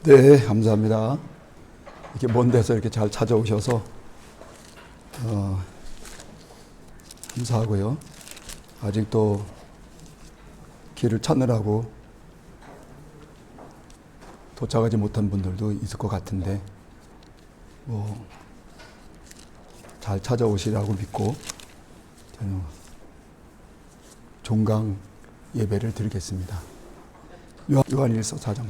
네, 감사합니다. 이렇게 먼 데서 이렇게 잘 찾아오셔서 감사하고요. 아직도 길을 찾느라고 도착하지 못한 분들도 있을 것 같은데 잘 찾아오시라고 믿고 저는 종강 예배를 드리겠습니다. 요한일서 4장.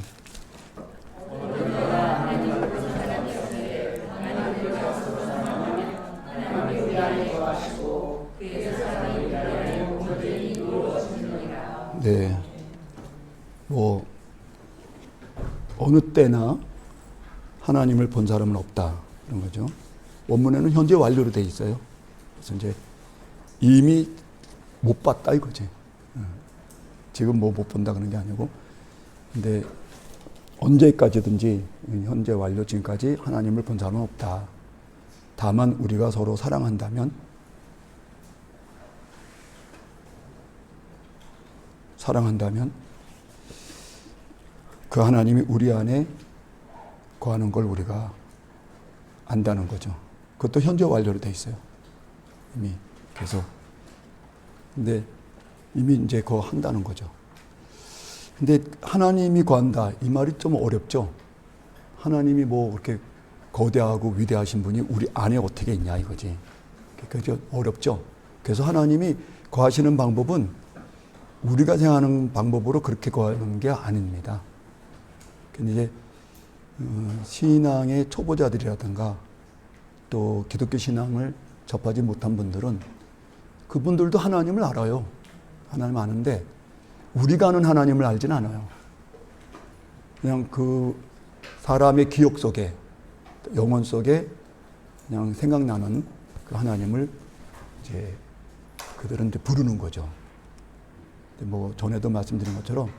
네, 어느 때나 하나님을 본 사람은 없다 이런 거죠. 원문에는 현재 완료로 돼 있어요. 그래서 이제 이미 못 봤다 이거지. 지금 못 본다 그런 게 아니고, 근데 언제까지든지 현재 완료 지금까지 하나님을 본 사람은 없다. 다만 우리가 서로 사랑한다면 그 하나님이 우리 안에 거하는 걸 우리가 안다는 거죠. 그것도 현재 완료로 돼 있어요. 이미 계속. 근데 이미 이제 그거 한다는 거죠. 근데 하나님이 거한다 이 말이 좀 어렵죠. 하나님이 그렇게 거대하고 위대하신 분이 우리 안에 어떻게 있냐 이거지. 그게 어렵죠. 그래서 하나님이 거하시는 방법은 우리가 생각하는 방법으로 그렇게 거하는 게 아닙니다. 근데 이제 신앙의 초보자들이라든가 또 기독교 신앙을 접하지 못한 분들은 그분들도 하나님을 알아요. 하나님 아는데 우리가 아는 하나님을 알지는 않아요. 그냥 그 사람의 기억 속에, 영혼 속에 그냥 생각나는 그 하나님을 이제 그들은 이제 부르는 거죠. 전에도 말씀드린 것처럼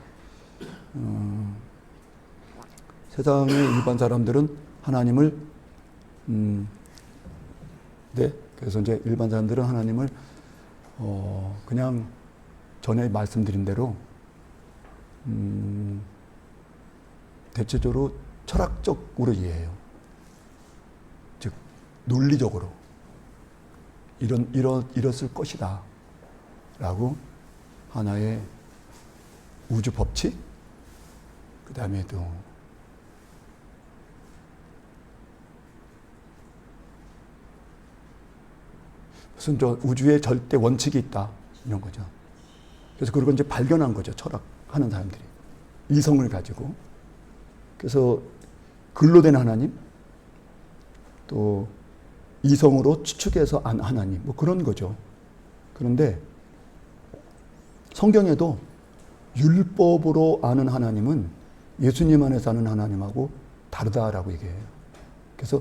세상의 일반 사람들은 하나님을 그래서 이제 일반 사람들은 하나님을 그냥 전에 말씀드린 대로 대체적으로 철학적으로 이해해요. 즉 논리적으로 이랬을 것이다 라고 하나의 우주 법칙, 그 다음에 또 무슨 우주에 절대 원칙이 있다 이런 거죠. 그래서 그걸 이제 발견한 거죠. 철학하는 사람들이 이성을 가지고. 그래서 글로 된 하나님, 또 이성으로 추측해서 안 하나님, 그런 거죠. 그런데 성경에도 율법으로 아는 하나님은 예수님 안에서 아는 하나님하고 다르다라고 얘기해요. 그래서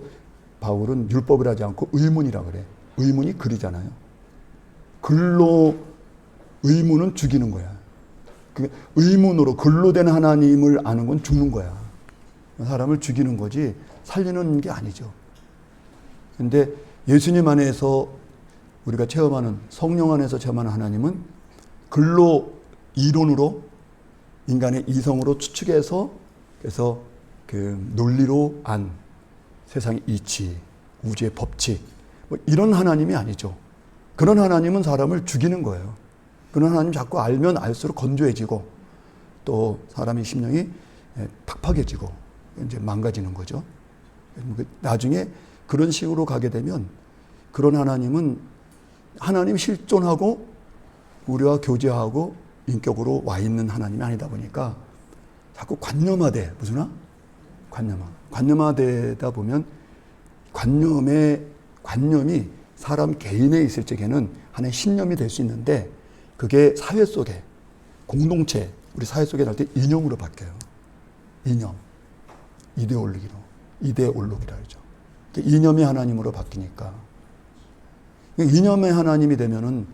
바울은 율법을 하지 않고 의문이라고 그래. 의문이 글이잖아요. 글로 의문은 죽이는 거야. 의문으로 글로 된 하나님을 아는 건 죽는 거야. 사람을 죽이는 거지 살리는 게 아니죠. 그런데 예수님 안에서 우리가 체험하는, 성령 안에서 체험하는 하나님은 글로, 이론으로, 인간의 이성으로 추측해서, 그래서 그 논리로 안 세상의 이치, 우주의 법칙, 이런 하나님이 아니죠. 그런 하나님은 사람을 죽이는 거예요. 그런 하나님 자꾸 알면 알수록 건조해지고 또 사람의 심령이 팍팍해지고 이제 망가지는 거죠. 나중에 그런 식으로 가게 되면 그런 하나님은 하나님 실존하고 우리와 교제하고 인격으로 와 있는 하나님이 아니다 보니까 자꾸 관념화돼. 무슨 관념화되다 보면 관념이 사람 개인에 있을 적에는 하나의 신념이 될 수 있는데 그게 사회 속에, 공동체, 우리 사회 속에 날 때 이념으로 바뀌어요. 이념. 이데올로기라 그러죠. 이념이 하나님으로 바뀌니까. 이념의 하나님이 되면은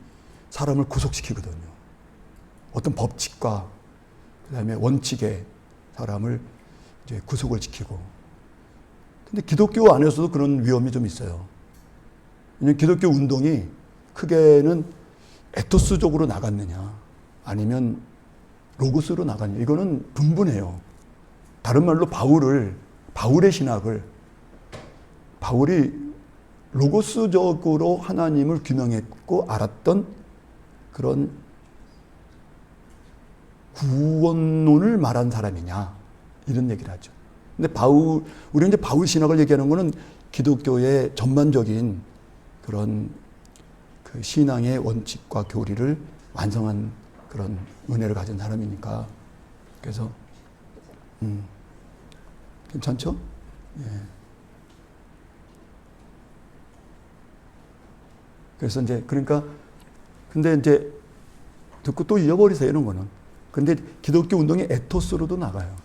사람을 구속시키거든요. 어떤 법칙과 그다음에 원칙에 사람을 이제 구속을 시키고. 근데 기독교 안에서도 그런 위험이 좀 있어요. 왜냐하면 기독교 운동이 크게는 에토스적으로 나갔느냐 아니면 로고스로 나갔느냐 이거는 분분해요. 다른 말로 바울의 신학을 바울이 로고스적으로 하나님을 규명했고 알았던 그런 구원론을 말한 사람이냐 이런 얘기를 하죠. 근데 우리는 이제 바울 신학을 얘기하는 거는 기독교의 전반적인 그런 그 신앙의 원칙과 교리를 완성한 그런 은혜를 가진 사람이니까 그래서 괜찮죠? 예. 그래서 이제 그러니까 근데 이제 듣고 또 잊어버리세요 이런 거는. 근데 기독교 운동이 에토스로도 나가요.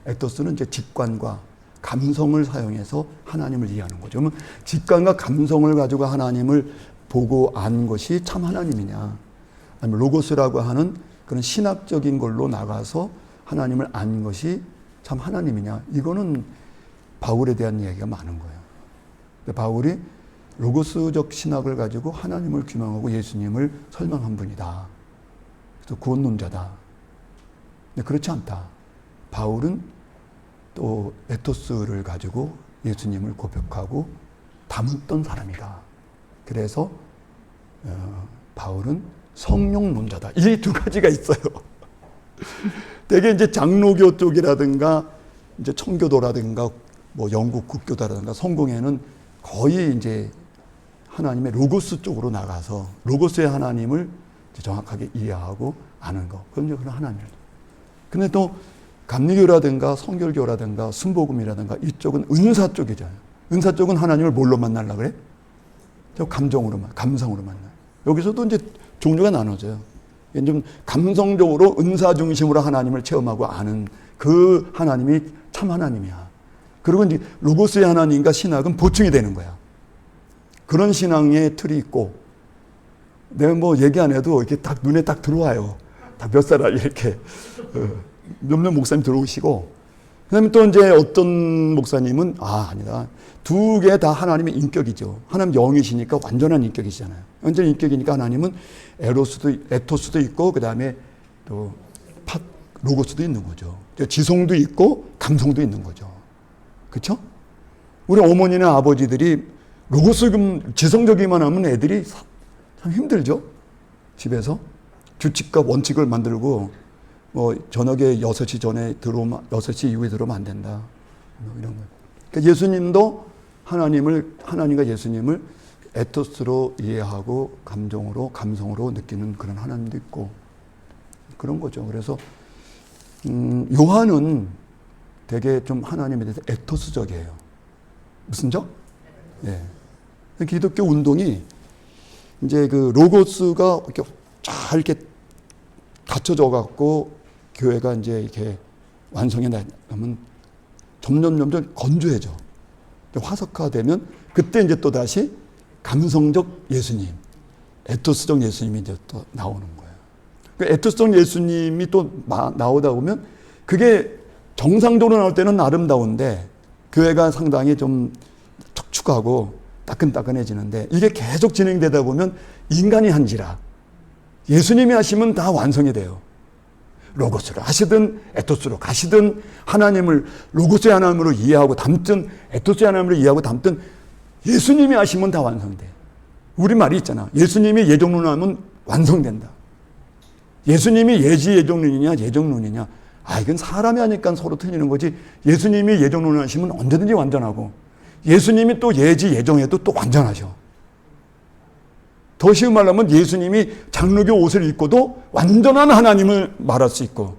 에토스는 이제 직관과 감성을 사용해서 하나님을 이해하는 거죠. 그러면 직관과 감성을 가지고 하나님을 보고 안 것이 참 하나님이냐, 아니면 로고스라고 하는 그런 신학적인 걸로 나가서 하나님을 안 것이 참 하나님이냐, 이거는 바울에 대한 이야기가 많은 거예요. 근데 바울이 로고스적 신학을 가지고 하나님을 규명하고 예수님을 설명한 분이다. 그래서 구원론자다. 근데 그렇지 않다. 바울은 또 에토스를 가지고 예수님을 고백하고 담았던 사람이다. 그래서 바울은 성령론자다. 이 두 가지가 있어요. 되게 이제 장로교 쪽이라든가 이제 청교도라든가 뭐 영국 국교도라든가 성공회는 거의 이제 하나님의 로고스 쪽으로 나가서 로고스의 하나님을 정확하게 이해하고 아는 거. 그건 이제 그런 하나님을. 근데 또 감리교라든가 성결교라든가 순복음이라든가 이쪽은 은사 쪽이잖아요. 은사 쪽은 하나님을 뭘로 만나려고 그래? 감성으로 만나요. 여기서도 이제 종류가 나눠져요. 좀 감성적으로 은사 중심으로 하나님을 체험하고 아는 그 하나님이 참 하나님이야. 그리고 이제 로고스의 하나님과 신학은 보충이 되는 거야. 그런 신앙의 틀이 있고, 내가 뭐 얘기 안 해도 이렇게 딱 눈에 딱 들어와요. 딱 몇 사람 이렇게 몇몇 목사님 들어오시고, 그다음에 또 이제 어떤 목사님은 아니다. 두 개 다 하나님의 인격이죠. 하나님 영이시니까 완전한 인격이시잖아요. 완전 인격이니까 하나님은 에토스도 있고 그다음에 또 로고스도 있는 거죠. 지성도 있고 감성도 있는 거죠. 그렇죠? 우리 어머니나 아버지들이 로고스 지성적이만 하면 애들이 참 힘들죠. 집에서 규칙과 원칙을 만들고 뭐 저녁에 6시 전에 들어오면 6시 이후에 들어오면 안 된다. 뭐 이런 거. 그러니까 예수님도 하나님과 예수님을 에토스로 이해하고 감성으로 느끼는 그런 하나님도 있고 그런 거죠. 그래서 요한은 되게 좀 하나님에 대해서 에토스적이에요. 무슨 적? 예. 기독교 운동이 이제 그 로고스가 이렇게 잘 이렇게 갖춰져 갖고 교회가 이제 이렇게 완성해 나가면 점점 건조해져. 화석화되면 그때 이제 또 다시 감성적 예수님, 에토스적 예수님이 이제 또 나오는 거예요. 그 에토스적 예수님이 또 나오다 보면 그게 정상적으로 나올 때는 아름다운데 교회가 상당히 좀 척축하고 따끈따끈해지는데 이게 계속 진행되다 보면 인간이 한지라 예수님이 하시면 다 완성이 돼요. 로고스로 하시든 에토스로 가시든 하나님을 로고스의 하나님으로 이해하고 담든 에토스의 하나님으로 이해하고 담든 예수님이 하시면 다 완성돼. 우리 말이 있잖아. 예수님이 예정론하면 완성된다. 예수님이 예정론이냐 예정론이냐. 이건 사람이 하니까 서로 틀리는 거지. 예수님이 예정론을 하시면 언제든지 완전하고 예수님이 또 예정해도 또 완전하셔. 더 쉬운 말로 하면 예수님이 장로교 옷을 입고도 완전한 하나님을 말할 수 있고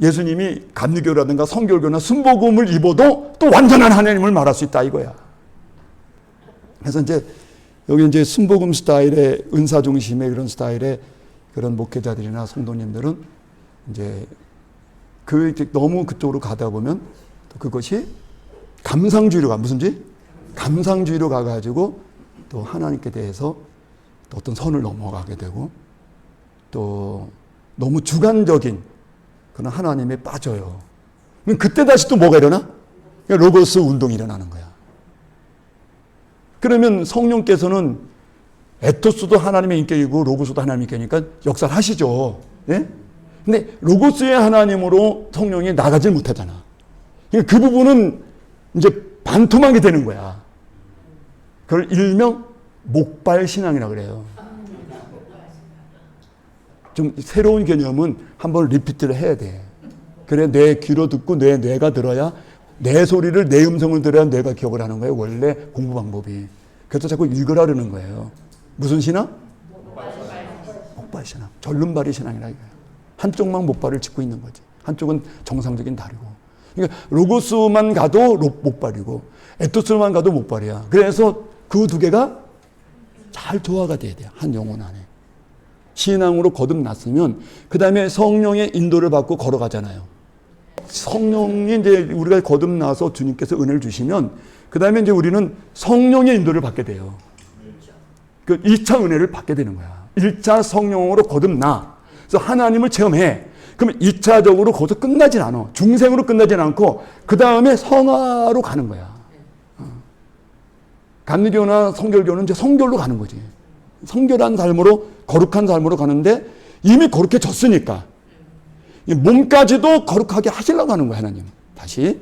예수님이 감리교라든가 성결교나 순복음을 입어도 또 완전한 하나님을 말할 수 있다 이거야. 그래서 이제 여기 이제 순복음 스타일의 은사 중심의 그런 스타일의 그런 목회자들이나 성도님들은 이제 너무 그쪽으로 가다 보면 또 그것이 감상주의로 감상주의로 가가지고 또 하나님께 대해서 또 어떤 선을 넘어가게 되고 또 너무 주관적인 그런 하나님에 빠져요. 그럼 그때 다시 또 뭐가 일어나? 로고스 운동이 일어나는 거야. 그러면 성령께서는 에토스도 하나님의 인격이고 로고스도 하나님의 인격이니까 역사를 하시죠. 예? 근데 로고스의 하나님으로 성령이 나가질 못하잖아. 그러니까 그 부분은 이제 반토막이 되는 거야. 그걸 일명 목발 신앙이라고 그래요. 좀 새로운 개념은 한번 리피트를 해야 돼. 그래 내 귀로 듣고 내 뇌가 들어야, 내 소리를, 내 음성을 들어야 뇌가 기억을 하는 거예요. 원래 공부 방법이. 그래서 자꾸 읽으라는 거예요. 무슨 신앙? 목발 신앙. 절름발이 신앙이라 이거예요. 한쪽만 목발을 짚고 있는 거지. 한쪽은 정상적인 다리고. 그러니까 로고스만 가도 목발이고 에토스만 가도 목발이야. 그래서 그 두 개가 잘 조화가 돼야 돼요. 한 영혼 안에. 신앙으로 거듭났으면 그 다음에 성령의 인도를 받고 걸어가잖아요. 성령이 이제 우리가 거듭나서 주님께서 은혜를 주시면 그 다음에 이제 우리는 성령의 인도를 받게 돼요. 그 2차 은혜를 받게 되는 거야. 1차 성령으로 거듭나. 그래서 하나님을 체험해. 그러면 2차적으로 거기서 끝나진 않아. 중생으로 끝나진 않고 그 다음에 성화로 가는 거야. 감리교나 성결교는 이제 성결로 가는 거지. 성결한 삶으로, 거룩한 삶으로 가는데 이미 거룩해졌으니까 몸까지도 거룩하게 하시려고 하는 거야, 하나님. 다시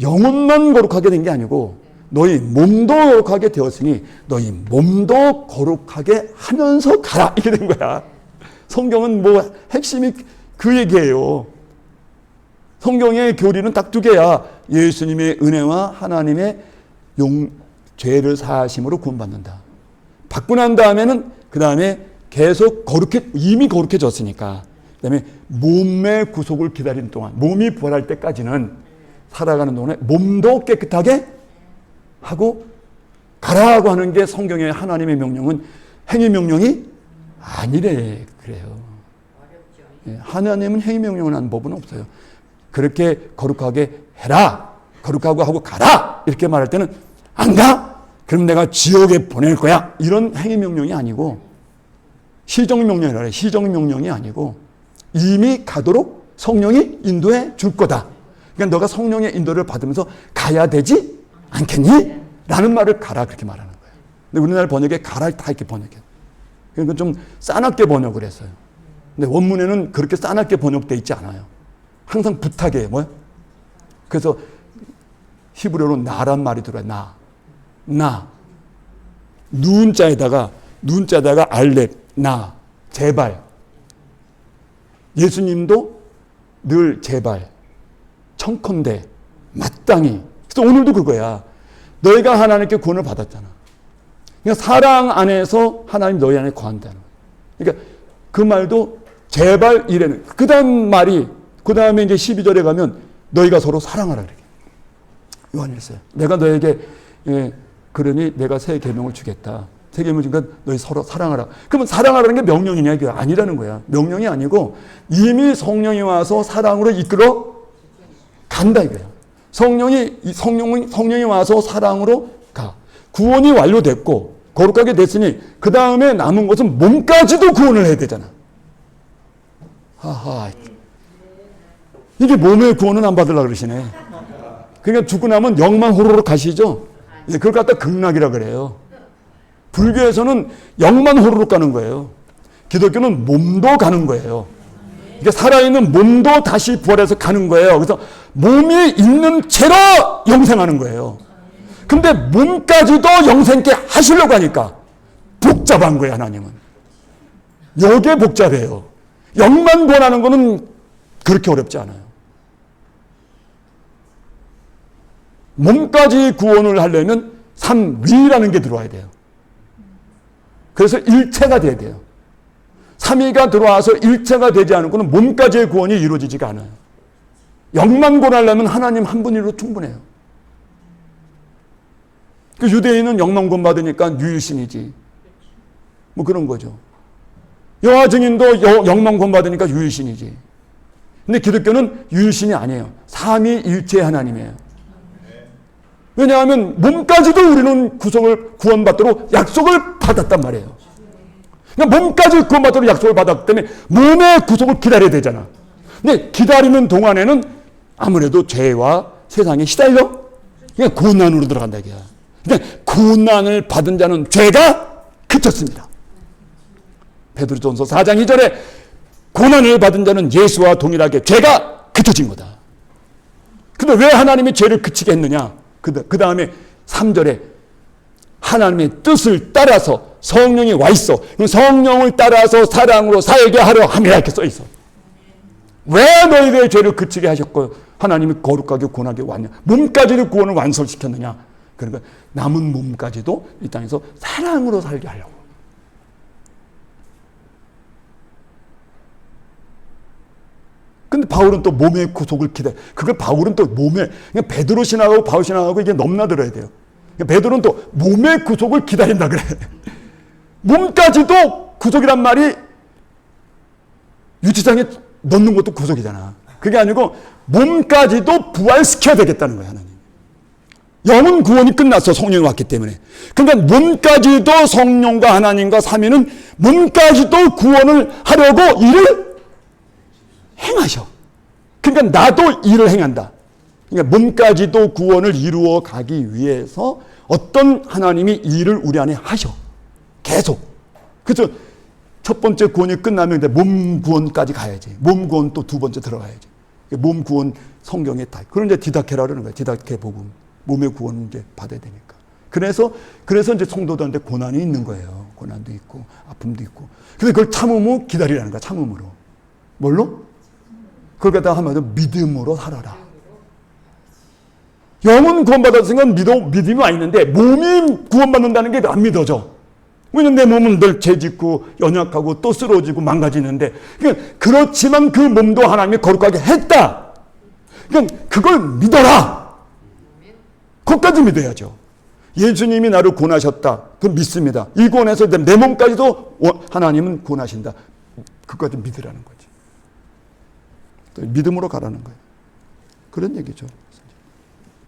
영혼만 거룩하게 된 게 아니고 너희 몸도 거룩하게 되었으니 너희 몸도 거룩하게 하면서 가라, 이렇게 된 거야. 성경은 뭐 핵심이 그 얘기예요. 성경의 교리는 딱 두 개야. 예수님의 은혜와 하나님의 죄를 사하심으로 구원받는다. 받고 난 다음에는 그 다음에 계속 이미 거룩해졌으니까 그 다음에 몸의 구속을 기다리는 동안, 몸이 부활할 때까지는 살아가는 동안에 몸도 깨끗하게 하고 가라고 하는 게 성경의 하나님의 명령은 행위 명령이 아니래. 그래요. 하나님은 행위 명령을 하는 법은 없어요. 그렇게 거룩하게 해라, 거룩하고 하고 가라 이렇게 말할 때는 안 가? 그럼 내가 지옥에 보낼 거야. 이런 행위 명령이 아니고 시정 명령이라 그래. 시정 명령이 아니고 이미 가도록 성령이 인도해 줄 거다. 그러니까 너가 성령의 인도를 받으면서 가야 되지 않겠니? 라는 말을 가라 그렇게 말하는 거예요. 근데 우리나라 번역에 가라 다 이렇게 번역해. 그러니까 좀 싸납게 번역을 했어요. 근데 원문에는 그렇게 싸납게 번역되어 있지 않아요. 항상 부탁이에요. 뭐요? 그래서 히브리어로 나란 말이 들어요. 나. 눈자에다가 알렙, 나, 제발. 예수님도 늘 제발, 청컨대, 마땅히. 그래서 오늘도 그거야. 너희가 하나님께 구원을 받았잖아. 그러니까 사랑 안에서 하나님 너희 안에 거한다는 거야. 그러니까 그 말도 제발 이래는. 그 다음 말이, 그 다음에 이제 12절에 가면 너희가 서로 사랑하라 그래. 요한일서요. 내가 너에게 그러니 내가 새 계명을 주겠다. 새 계명을 주니까 너희 서로 사랑하라. 그러면 사랑하라는 게 명령이냐? 이게 아니라는 거야. 명령이 아니고 이미 성령이 와서 사랑으로 이끌어 간다 이거야. 성령이 와서 사랑으로 가. 구원이 완료됐고 거룩하게 됐으니 그 다음에 남은 것은 몸까지도 구원을 해야 되잖아. 하하. 이게 몸의 구원은 안 받으려고 그러시네. 그러니까 죽고 나면 영만 호로록 가시죠. 그걸 갖다 극락이라 그래요. 불교에서는 영만 호로록 가는 거예요. 기독교는 몸도 가는 거예요. 그러니까 살아있는 몸도 다시 부활해서 가는 거예요. 그래서 몸이 있는 채로 영생하는 거예요. 근데 몸까지도 영생케 하시려고 하니까 복잡한 거예요, 하나님은. 이게 복잡해요. 영만 구원하는 거는 그렇게 어렵지 않아요. 몸까지 구원을 하려면 삼위라는 게 들어와야 돼요. 그래서 일체가 돼야 돼요. 삼위가 들어와서 일체가 되지 않은 것은 몸까지의 구원이 이루어지지가 않아요. 영만 구원하려면 하나님 한 분으로 충분해요. 그 유대인은 영만 구원받으니까 유일신이지. 뭐 그런 거죠. 여호와 증인도 영만 구원받으니까 유일신이지. 근데 기독교는 유일신이 아니에요. 삼위일체 하나님이에요. 왜냐하면 몸까지도 우리는 구원받도록 약속을 받았단 말이에요. 그러니까 몸까지 구원받도록 약속을 받았기 때문에 몸의 구속을 기다려야 되잖아. 근데 기다리는 동안에는 아무래도 죄와 세상에 시달려. 그러니까 고난으로 들어간다 이게야. 그러니까 고난을 받은 자는 죄가 그쳤습니다. 베드로전서 4장 2절에 고난을 받은 자는 예수와 동일하게 죄가 그쳐진 거다. 근데 왜 하나님이 죄를 그치게 했느냐? 그 다음에 3절에 하나님의 뜻을 따라서 성령이 와 있어. 성령을 따라서 사랑으로 살게 하려 함이라 이렇게 써 있어. 왜 너희들의 죄를 그치게 하셨고 하나님이 거룩하게 구원하게 왔냐? 몸까지도 구원을 완성시켰느냐? 그러니까 남은 몸까지도 이 땅에서 사랑으로 살게 하려고. 근데 바울은 또 몸의 구속을 기다려. 그걸 바울은 또 몸에, 그냥 베드로 신학하고 바울 신학하고 이게 넘나들어야 돼요. 베드로는 또 몸의 구속을 기다린다 그래. 몸까지도 구속이란 말이 유치장에 넣는 것도 구속이잖아. 그게 아니고 몸까지도 부활시켜야 되겠다는 거야, 하나님. 영은 구원이 끝났어, 성령이 왔기 때문에. 그러니까 몸까지도 성령과 하나님과 삼위는 몸까지도 구원을 하려고 일을 행하셔. 그러니까 나도 일을 행한다. 그러니까 몸까지도 구원을 이루어 가기 위해서 어떤 하나님이 일을 우리 안에 하셔. 계속. 그래서 첫 번째 구원이 끝나면 이제 몸 구원까지 가야지. 몸 구원 또 두 번째 들어가야지. 몸 구원 성경에 다. 그런 이제 디다케라 그러는 거야. 디다케 복음. 몸의 구원을 이제 받아야 되니까. 그래서 이제 성도들한테 고난이 있는 거예요. 고난도 있고 아픔도 있고. 근데 그걸 참으면 기다리라는 거야. 참음으로. 뭘로? 그걸 갖다가 한마디로 믿음으로 살아라. 영은 구원받았으니까 믿음이 와 있는데 몸이 구원받는다는 게 안 믿어져. 왜냐면 내 몸은 늘 죄짓고 연약하고 또 쓰러지고 망가지는데, 그렇지만 그 몸도 하나님이 거룩하게 했다. 그러니까 그걸 믿어라. 그것까지 믿어야죠. 예수님이 나를 구원하셨다. 그건 믿습니다. 이 구원에서 내 몸까지도 하나님은 구원하신다. 그것까지 믿으라는 거지. 믿음으로 가라는 거예요. 그런 얘기죠.